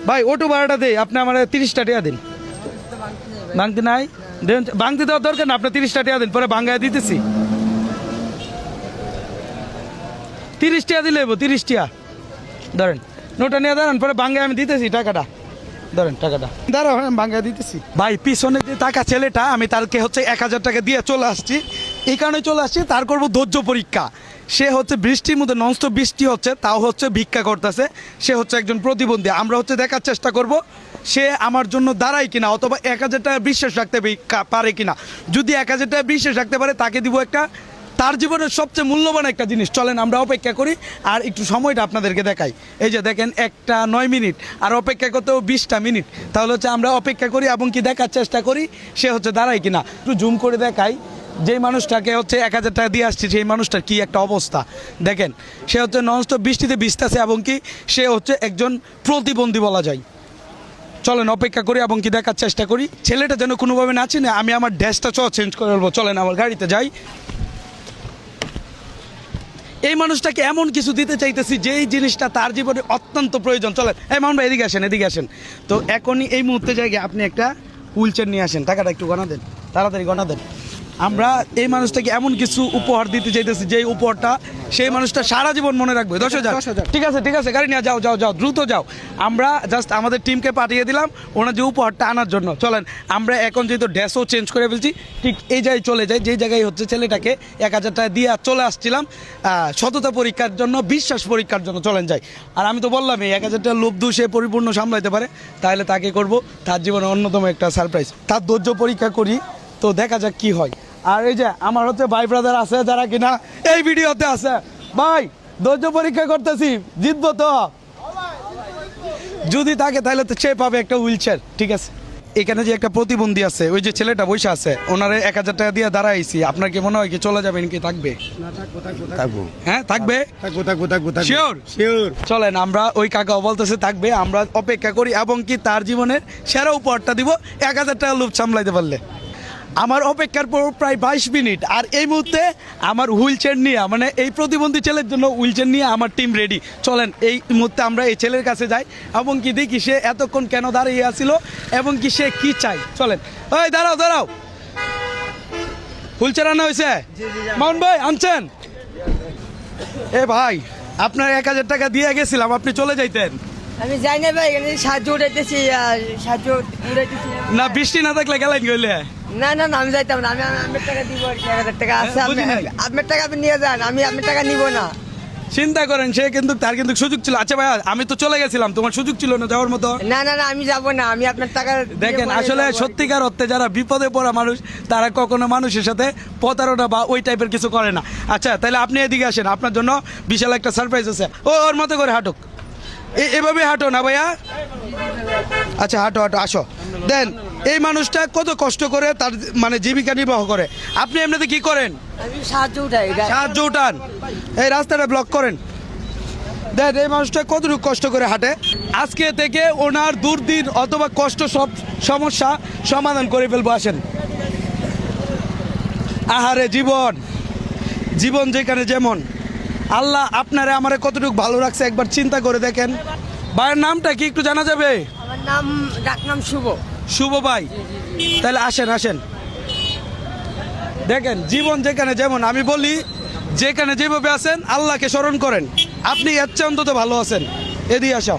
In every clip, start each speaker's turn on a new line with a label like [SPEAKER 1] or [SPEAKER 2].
[SPEAKER 1] ভাই অটো ভাড়াটা দেই, আপনি আমার 30টা টাকা দিন। ভাঙতে নাই, ভাঙতে দেওয়ার দরকার না, আপনার 30টা টাকা দিন, পরে ভাঙ্গায় দিতেছি। 30 টাকা দিলে 30 টাকা ধরেন, নোটা নিয়ে দাঁড়ান, পরে ভাঙ্গায় আমি দিতেছি টাকাটা। ধরেন টাকাটা, দাঁড়াও, হ্যাঁ ভাঙ্গায় দিতেছি। ভাই পিছনে যে টাকা ছেলেটা, আমি তারকে হচ্ছে 1000 টাকা দিয়ে চলে আসছি। এই কারণে চলে আসছি, তার করবো ধৈর্য পরীক্ষা। সে হচ্ছে বৃষ্টির মধ্যে, ননস্টপ বৃষ্টি হচ্ছে, তাও হচ্ছে ভিক্ষা করতেছে। সে হচ্ছে একজন প্রতিবন্ধী। আমরা হচ্ছে দেখার চেষ্টা করব সে আমার জন্য দাঁড়ায় কিনা, অথবা 1000 টাকা বিশ্বাস রাখতে পারে কিনা। যদি 1000 টাকা বিশ্বাস রাখতে পারে, তাকে দিব একটা তার জীবনের সবচেয়ে মূল্যবান একটা জিনিস। চলেন আমরা অপেক্ষা করি, আর একটু সময়টা আপনাদেরকে দেখাই। এই যে দেখেন 1টা 9 মিনিট, আর অপেক্ষা করতেও 20টা মিনিট। তাহলে হচ্ছে আমরা অপেক্ষা করি এবং কি দেখার চেষ্টা করি সে হচ্ছে দাঁড়ায় কিনা। একটু জুম করে দেখাই, যেই মানুষটাকে হচ্ছে 1000 টাকা দিয়ে আসছে, সেই মানুষটার কি একটা অবস্থা দেখেন। সে হচ্ছে ননস্টপ বৃষ্টিতে ভিজতেছে এবং কি সে হচ্ছে একজন প্রতিবন্ধী বলা যায়। চলেন অপেক্ষা করি এবং কি দেখার চেষ্টা করি। ছেলেটা যেন কোনোভাবে না চিনে, আমি আমার ড্রেসটা চেঞ্জ করে বলবো। চলেন আমার গাড়িতে যাই। এই মানুষটাকে এমন কিছু দিতে চাইতেছি যেই জিনিসটা তার জীবনে অত্যন্ত প্রয়োজন। চলেন এই মামুন ভাই এদিকে আসেন, এদিকে আসেন। তো এখনই এই মুহূর্তে জায়গায় আপনি একটা হুইল চেয়ার নিয়ে আসেন, টাকাটা একটু গণা দেন, তাড়াতাড়ি গণা দেন। আমরা এই মানুষটাকে এমন কিছু উপহার দিতে চাইতেছি যেই উপহারটা সেই মানুষটা সারা জীবন মনে রাখবে। 10,000, ঠিক আছে ঠিক আছে, গাড়ি নিয়ে যাও যাও যাও, দ্রুত যাও। আমরা জাস্ট আমাদের টিমকে পাঠিয়ে দিলাম ওনার যে উপহারটা আনার জন্য। চলেন আমরা এখন যেহেতু ড্রেসও চেঞ্জ করে ফেলছি, ঠিক এই জায়গায় চলে যাই, যেই জায়গায় হচ্ছে ছেলেটাকে 1000 টাকা দিয়ে চলে আসছিলাম সততা পরীক্ষার জন্য, বিশ্বাস পরীক্ষার জন্য। চলেন যাই। আর আমি তো বললাম এই 1000 টাকা লোভ দু সে পরিপূর্ণ সামলাইতে পারে, তাহলে তাকে করব তার জীবনে অন্যতম একটা সারপ্রাইজ। তার ধৈর্য পরীক্ষা করি, তো দেখা যাক কি হয়। আর এই যে আমার হচ্ছে ভাই ব্রাদার আছে যারা কিনা এই ভিডিওতে আছে, ভাই ধৈর্য পরীক্ষা করতেছি, জিতবো তো। যদি থাকে তাহলে তো সে পাবে একটা হুইল চেয়ার, ঠিক আছে। এখানে যে একটা প্রতিবন্ধী আছে, ওই যে ছেলেটা বসে আছে, ওনারে 1000 টাকা দিয়ে দাঁড়াইছি। আপনার কি মনে হয় কি চলে যাবেন কি থাকবে? হ্যাঁ থাকবে, শিওর শিওর। চলেন আমরা, ওই কাকাও বলতেছে থাকবে, আমরা অপেক্ষা করি এবং কি তার জীবনের সেরা উপহারটা দিব 1000 টাকা লোভ সামলাইতে পারলে। আমার অপেক্ষার পর প্রায় 22 মিনিট, আর এই মুহূর্তে আমার হুইল চেয়ার নিয়ে, মানে এই প্রতিবন্ধী ছেলের জন্য হুইল চেয়ার নিয়ে আমার টিম রেডি। চলেন এই মুহূর্তে আমরা এই ছেলের কাছে যাই এবং কি দেখি সে এতক্ষণ কেন দাঁড়িয়ে আছিল এবং কি সে কি চাই। চলেন, ওই দাঁড়াও দাঁড়াও, হুইল চেয়ার আনা হয়েছে? মামুন ভাই আনছেন? এ ভাই আপনার 1000 টাকা দিয়ে গেছিলাম, আপনি চলে যাইতেন।
[SPEAKER 2] আমি যাই না ভাই, এখানে সাহায্য উঠাইতেছি, সাহায্য উঠাইতেছি
[SPEAKER 1] না বৃষ্টি না থাকলে গেলেন গেলে?
[SPEAKER 2] না না না, আমি যাইতাম না। আমি আপনার টাকা দিব আর কি, 1000 টাকা আছে আপনার টাকা, আপনি নিয়ে যান, আমি আপনার টাকা নিব না।
[SPEAKER 1] চিন্তা করেন, সে কিন্তু তার কিন্তু সুযোগ ছিল। আচ্ছা ভাই আমি তো চলে গেছিলাম, তোমার সুযোগ ছিল না যাওয়ার মতো?
[SPEAKER 2] না না না, আমি যাব না, আমি আপনার টাকা
[SPEAKER 1] দেখেন আসলে সত্যিকার অর্থে যারা বিপদে পড়া মানুষ, তারা কখনো মানুষের সাথে প্রতারণা বা ওই টাইপের কিছু করে না। আচ্ছা তাহলে আপনি এদিকে আসেন, আপনার জন্য বিশাল একটা সারপ্রাইজ আছে। ওর মতো করে হাঁটুক, এভাবে হাঁটো না ভাইয়া। আচ্ছা হাঁটো হাঁটো, আসো। দেন এই মানুষটা কত কষ্ট করে তার মানে জীবিকা নির্বাহ করে, আপনি এমনিতে কি করেন?
[SPEAKER 2] আমি সাহায্য উঠাই,
[SPEAKER 1] সাহায্য উঠান, এই রাস্তাটা ব্লক করেন। দেন এই মানুষটা কতটুকু কষ্ট করে হাঁটে। আজকে থেকে ওনার দুর্দিন অথবা কষ্ট সব সমস্যা সমাধান করে ফেলবো। আসেন। আহারে জীবন, জীবন যেখানে যেমন, আল্লাহ আপনারে আমারে কতটুকু ভালো রাখছে একবার চিন্তা করে দেখেন। ভাইয়ের নামটা কি একটু জানা যাবে?
[SPEAKER 2] আমার নাম, ডাকনাম শুভ।
[SPEAKER 1] শুভ ভাই, তাহলে আসেন আসেন। দেখেন জীবন যেখানে যেমন, আমি বলি যেখানে যেভাবে আছেন আল্লাহকে স্মরণ করেন, আপনি এর চেয়ে অন্তত ভালো আছেন। এদিকে আসো,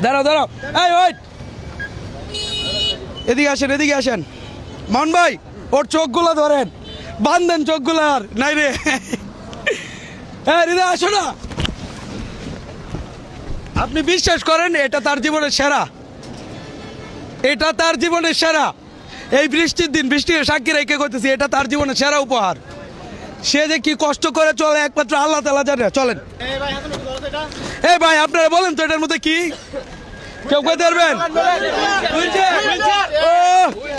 [SPEAKER 1] দাঁড়াও দাঁড়াও, এই ওয়েট, এদিকে আসেন এদিকে আসেন। মামুন ভাই ওর চোখগুলো ধরেন, বান্ধেন চোখগুলার নাই রে। হ্যাঁ হৃদয় আসো না। আপনি বিশ্বাস করেন এটা তার জীবনের সেরা, এটা তার জীবনের সেরা। এই বৃষ্টির দিন, বৃষ্টির সাক্ষী রেখে করতেছি, এটা তার জীবনের সেরা উপহার। সে যে কি কষ্ট করে চলে একমাত্র আল্লাহ তাআলা জানে। চলেন এই ভাই আপনারা বলেন তো এটার মধ্যে কি কেউ কইতে পারবেন?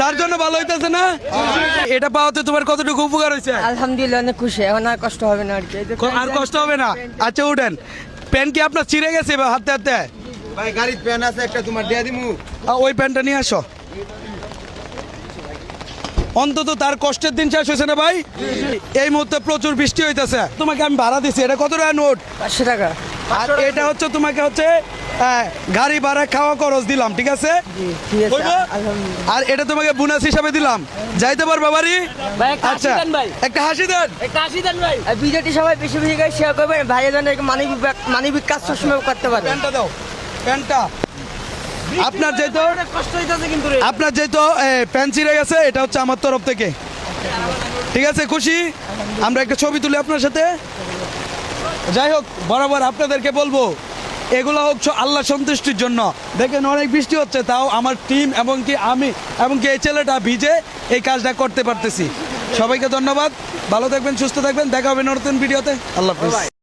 [SPEAKER 1] তার জন্য ভালো হইতেছে না? এটা পাওয়াতে তোমার কতটুকু উপকার হয়েছে?
[SPEAKER 2] আলহামদুলিল্লাহ অনেক খুশি, এখন আর কষ্ট হবে না আর কি।
[SPEAKER 1] আর কষ্ট হবে না? আচ্ছা উঠেন। প্যান কি আপনার ছিঁড়ে গেছে হাতে হাতে?
[SPEAKER 3] ভাই গাড়ির প্যান আছে একটা, তোমার দিয়ে দিমু।
[SPEAKER 1] ওই প্যানটা নিয়ে আসো। অন্তত তার কষ্টের দিন শেষ হয়েছে না ভাই? এই মুহূর্তে প্রচুর বৃষ্টি হইতেছে, তোমাকে আমি ভাড়া দিছি, এটা কত টাকা নোট?
[SPEAKER 2] 500 টাকা।
[SPEAKER 1] আর এটা হচ্ছে তোমাকে হচ্ছে গাড়ি ভাড়া খাওয়া খরচ দিলাম, ঠিক আছে?
[SPEAKER 2] জি, ঠিক আছে,
[SPEAKER 1] হইবো?
[SPEAKER 2] আলহামদুলিল্লাহ।
[SPEAKER 1] আর এটা তোমাকে বোনাস হিসাবে দিলাম, যাইতে পারবা বাড়ি?
[SPEAKER 3] ভাই, একটা হাসি
[SPEAKER 1] আচ্ছা
[SPEAKER 3] দেন ভাই।
[SPEAKER 1] একটা হাসি দেন।
[SPEAKER 3] একটা হাসি দেন ভাই।
[SPEAKER 2] আর ভিডিওটি সবাই বেশি বেশি করে শেয়ার করবেন, ভাইয়ের জন্য মানবিক কাজ সবসময় করতে পারে।
[SPEAKER 1] প্যান্টটা দাও, প্যান্টটা। আপনার যেহেতু
[SPEAKER 3] কষ্ট হইতাছে কিন্তু রে।
[SPEAKER 1] আপনার যেহেতু প্যান্ট ছিঁড়ে গেছে, এটা হচ্ছে আমার তরফ থেকে, ঠিক আছে? খুশি? আমরা একটা ছবি তুলি আপনার সাথে। যাই হোক, বরাবর আপনাদেরকে বলবো এগুলো হোক আল্লাহ সন্তুষ্টির জন্য। দেখেন অনেক বৃষ্টি হচ্ছে, তাও আমার টিম এবং কি আমি এবং কি এই ছেলেটা ভিজে এই কাজটা করতে পারতেছি। সবাইকে ধন্যবাদ, ভালো থাকবেন, সুস্থ থাকবেন, দেখা হবে নতুন ভিডিওতে। আল্লাহ হাফেজ।